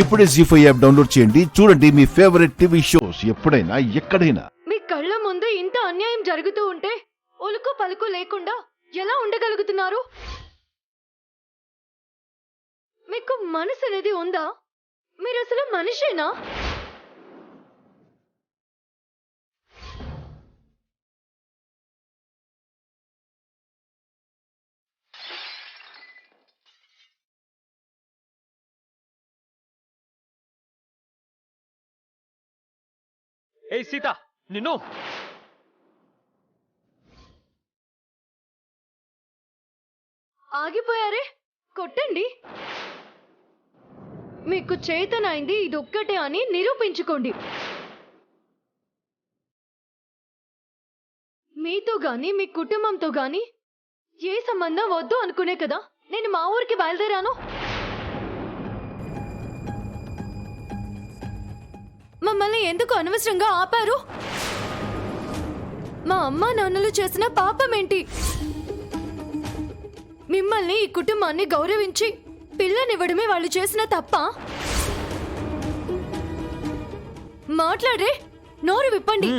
ఇప్పుడే జీ5 app download చేయండి. చూడండి మీ ఫేవరెట్ టీవీ షోస్ ఎప్పుడైనా ఎక్కడైనా. మీ కళ్ళ ముందు ఇంత అన్యాయం జరుగుతూ ఉంటే ఉలుకు పలుకు లేకుండా ఎలా ఉండగలుగుతున్నారు? మీకు మనసు అనేది ఉందా? మీరు అసలు మనిషేనా? ఏ సీత, నిన్ను ఆగిపోయారే, కొట్టండి. మీకు చేతనైంది ఇదొక్కటే అని నిరూపించుకోండి. మీతో గాని మీ కుటుంబంతో గాని ఏ సంబంధం వద్దు అనుకునే కదా నేను మా ఊరికి బయలుదేరాను. మమ్మల్ని ఎందుకు అనవసరంగా ఆపారు? మా అమ్మా నాన్నలు చేసిన పాపం ఏంటి? మిమ్మల్ని ఈ కుటుంబాన్ని గౌరవించి పిల్లనివ్వడమే వాళ్ళు చేసిన తప్ప? మాట్లాడే, నోరు విప్పండి.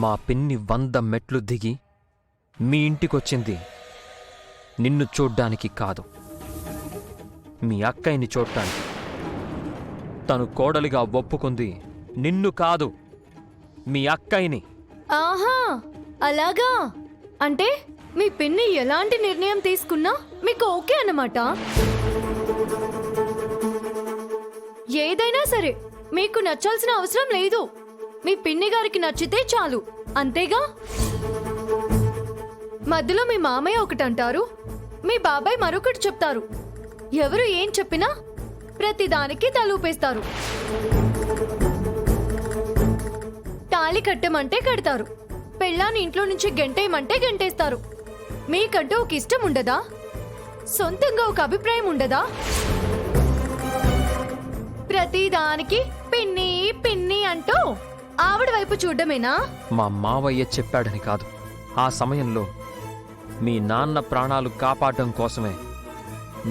మా పిన్ని 100 మెట్లు దిగి మీ ఇంటికొచ్చింది నిన్ను చూడ్డానికి కాదు, మీ అక్కయ్యని చూడ్డానికి. తను కోడలిగా ఒప్పుకుంది నిన్ను కాదు, మీ అక్కయ్యని. ఆహా, అలాగా? అంటే మీ పిన్ని ఎలాంటి నిర్ణయం తీసుకున్నా మీకు ఓకే అన్నమాట? ఏదైనా సరే మీకు నచ్చాల్సిన అవసరం లేదు. మీ పిన్ని గారికి నచ్చితే చాలు, అంతేగా? మధ్యలో మీ మామయ్య ఒకటి అంటారు, మీ బాబాయ్ మరొకటి చెప్తారు. ఎవరు ఏం చెప్పినా ప్రతిదానికి తలూపేస్తారు. తాళి కట్టమంటే కడతారు, పెళ్ళాన్ని ఇంట్లో నుంచి గెంటేయమంటే గెంటేస్తారు. మీకంటూ ఒక ఇష్టం ఉండదా? సొంతంగా ఒక అభిప్రాయం ఉండదా? ప్రతిదానికి పిన్ని పిన్ని అంటూ ఆవిడ వైపు చూడమేనా? మా మావయ్య చెప్పాడని కాదు, ఆ సమయంలో మీ నాన్న ప్రాణాలు కాపాడడం కోసమే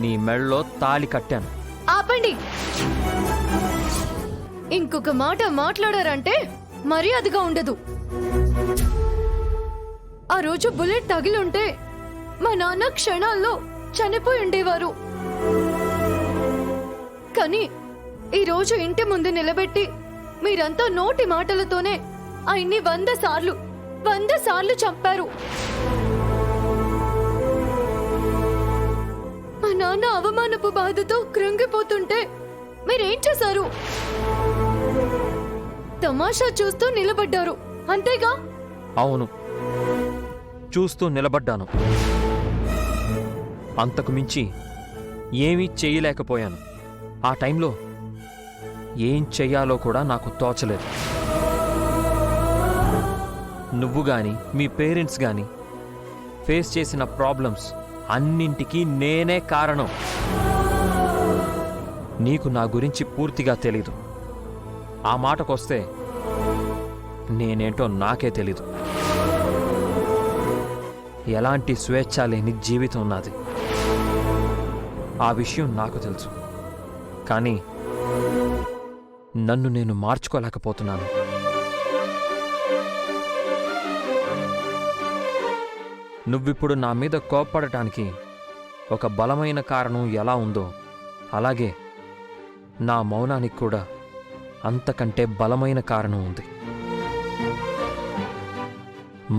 నీ మెళ్ళలో తాళి కట్టాను. ఆపండి. ఇంకొక మాట మాట్లాడారంటే మర్యాదగా ఉండదు. ఆ రోజు బుల్లెట్ తగిలుంటే మా నాన్న క్షణాల్లో చనిపోయి ఉండేవారు. కానీ ఈరోజు ఇంటి ముందు నిలబెట్టి మీరంతా నోటి మాటలతోనే ఆయన్ని 100 సార్లు చంపారు. మా నాన్న అవమానపు బాధతో కృంగిపోతుంటే మీరేం చేశారు? తమాషా చూస్తూ నిలబడ్డారు, అంతేగా? అవును, చూస్తూ నిలబడ్డాను. అంతకు మించి ఏమీ చెయ్యలేకపోయాను. ఆ టైంలో ఏం చెయ్యాలో కూడా నాకు తోచలేదు. నువ్వు గాని మీ పేరెంట్స్ గాని ఫేస్ చేసిన ప్రాబ్లమ్స్ అన్నింటికీ నేనే కారణం. నీకు నా గురించి పూర్తిగా తెలీదు. ఆ మాటకొస్తే నేనేంటో నాకే తెలీదు. ఎలాంటి స్వేచ్ఛ లేని జీవితం నాది. ఆ విషయం నాకు తెలుసు. కానీ నన్ను నేను మార్చుకోలేకపోతున్నాను. నువ్విప్పుడు నా మీద కోప్పడటానికి ఒక బలమైన కారణం ఎలా ఉందో, అలాగే నా మౌనానికి కూడా అంతకంటే బలమైన కారణం ఉంది.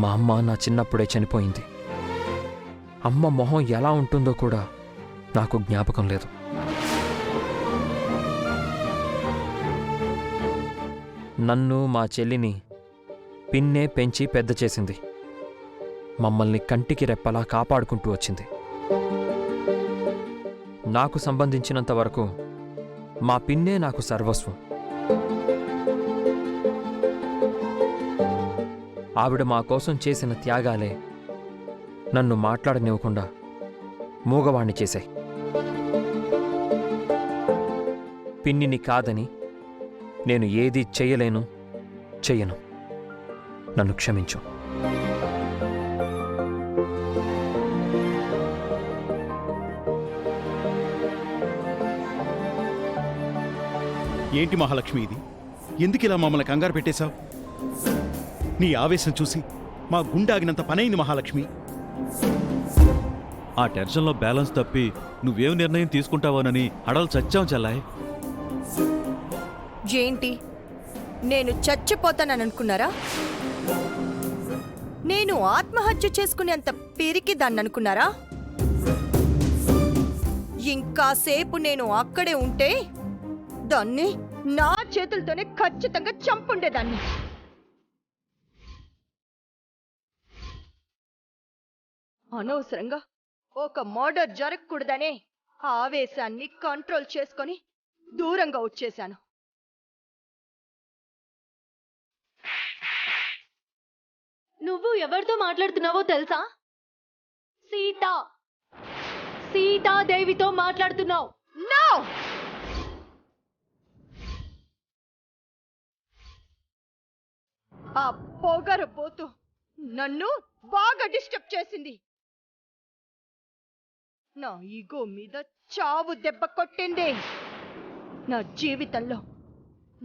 మా అమ్మ నా చిన్నప్పుడే చనిపోయింది. అమ్మ మొహం ఎలా ఉంటుందో కూడా నాకు జ్ఞాపకం లేదు. నన్ను మా చెల్లిని పిన్నే పెంచి పెద్ద చేసింది. మమ్మల్ని కంటికి రెప్పలా కాపాడుకుంటూ వచ్చింది. నాకు సంబంధించినంత వరకు మా పిన్నే నాకు సర్వస్వం. ఆవిడ మా కోసం చేసిన త్యాగాలే నన్ను మాట్లాడనివ్వకుండా మూగవాణ్ణి చేశాయి. పిన్నిని కాదని నేను ఏదీ చెయ్యను. నన్ను క్షమించు. ఏంటి మహాలక్ష్మి ఇది? ఎందుకిలా మమ్మల్ని కంగారు పెట్టేశావు? నీ ఆవేశం చూసి మా గుండాగినంత పనైంది మహాలక్ష్మి. ఆ టెన్షన్లో బ్యాలెన్స్ తప్పి నువ్వేం నిర్ణయం తీసుకుంటావోనని అడలు చచ్చాం చెల్లాయ్. ఏంటి నేను చచ్చిపోతానని అనుకున్నారా? నేను ఆత్మహత్య చేసుకునేంత పిరికి దాన్ని అనుకున్నారా? ఇంకాసేపు నేను అక్కడే ఉంటే దాన్ని నా చేతులతోనే ఖచ్చితంగా చంపుండేదాన్ని. అనవసరంగా ఒక మర్డర్ జరగకూడదనే ఆవేశాన్ని కంట్రోల్ చేసుకొని దూరంగా వచ్చేశాను. నువ్వు ఎవరితో మాట్లాడుతున్నావో తెలుసా? సీతాదేవితో మాట్లాడుతున్నావు. నో! ఆ పొగరపోతూ నన్ను బాగా డిస్టర్బ్ చేసింది. నా ఈగో మీద చావు దెబ్బ కొట్టింది. నా జీవితంలో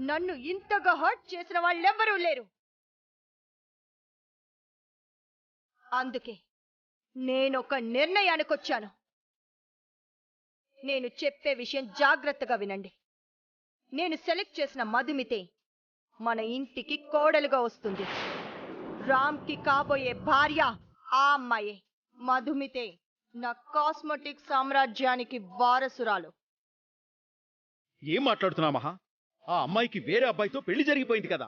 నన్ను ఇంతగా హర్ట్ చేసిన వాళ్ళెవ్వరూ లేరు. అందుకే నేనొక నిర్ణయానికి వచ్చాను. నేను చెప్పే విషయం జాగ్రత్తగా వినండి. నేను సెలెక్ట్ చేసిన మధుమితే మన ఇంటికి కోడలుగా వస్తుంది. రామ్కి కాబోయే భార్య ఆ అమ్మాయే. మధుమితే నా కాస్మెటిక్ సామ్రాజ్యానికి వారసురాలు. ఏం మాట్లాడుతున్నా మహా? ఆ అమ్మాయికి వేరే అబ్బాయితో పెళ్లి జరిగిపోయింది కదా.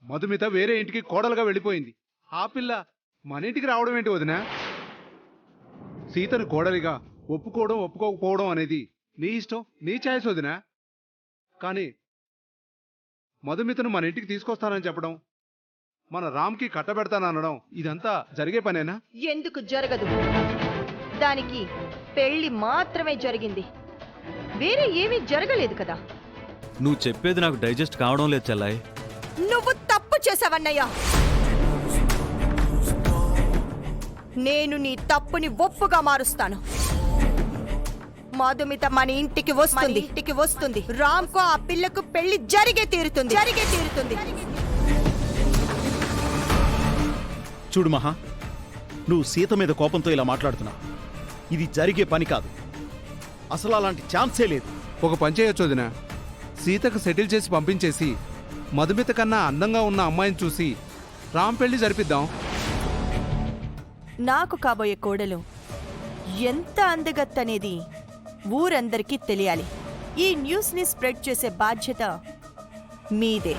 మధుమిత వేరే ఇంటికి కోడలుగా వెళ్ళిపోయింది. ఆ పిల్ల మన ఇంటికి రావడం ఏంటి వదినా? సీతను కోడలిగా ఒప్పుకోవడం ఒప్పుకోకపోవడం అనేది నీ ఇష్టం, నీ ఛాయిస్ వదినా. కానీ మధుమితను మన ఇంటికి తీసుకొస్తానని చెప్పడం, మన రామ్కి కట్టబెడతాననడం ఇదంతా జరిగే పనేనా? ఎందుకు జరగదు? దానికి పెళ్లి మాత్రమే జరిగింది, వేరే ఏమీ జరగలేదు కదా. నువ్వు చెప్పేది నాకు డైజెస్ట్ కావడం లేదు చెల్లాయ్. నువ్వు తప్పు చేసావన్నయ్యా. నేను నీ తప్పుని ఒప్పుగా మారుస్తాను. మధుమిత మన ఇంటికి వస్తుంది. రామ్కు ఆ పిల్లకు పెళ్లి జరిగే తీరుతుంది. చూడు మహా, నువ్వు సీత మీద కోపంతో ఇలా మాట్లాడుతున్నావు. ఇది జరిగే పని కాదు. అసలు అలాంటి ఛాన్సే లేదు. ఒక పని చేయొచ్చు వదినా. సీతకు సెటిల్ చేసి పంపించేసి మధుమిత కన్నా అందంగా ఉన్న అమ్మాయిని చూసి రామ్ పెళ్లి జరిపిద్దాం. నాకు కాబోయే కోడలు ఎంత అందగత్తనేది ఊరందరికీ తెలియాలి. ఈ న్యూస్ని స్ప్రెడ్ చేసే బాధ్యత మీదే.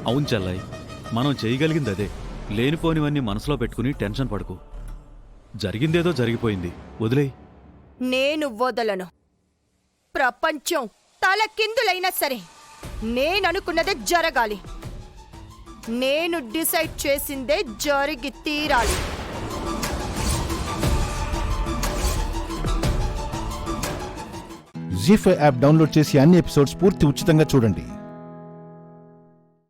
అవును చెల్లాయ్, మనం చేయగలిగింది అదే. లేనిపోనివన్నీ మనసులో పెట్టుకుని టెన్షన్ పడుకు. జరిగిందేదో జరిగిపోయింది, వదిలేయ్. నేను వదలను. ప్రపంచం తలకిందులైనా సరే నేననుకున్నదే జరగాలి. నేను డిసైడ్ చేసిందే జరిగి తీరాలి. జీ5 యాప్ డౌన్లోడ్ చేసి అన్ని ఎపిసోడ్స్ పూర్తి ఉచితంగా చూడండి.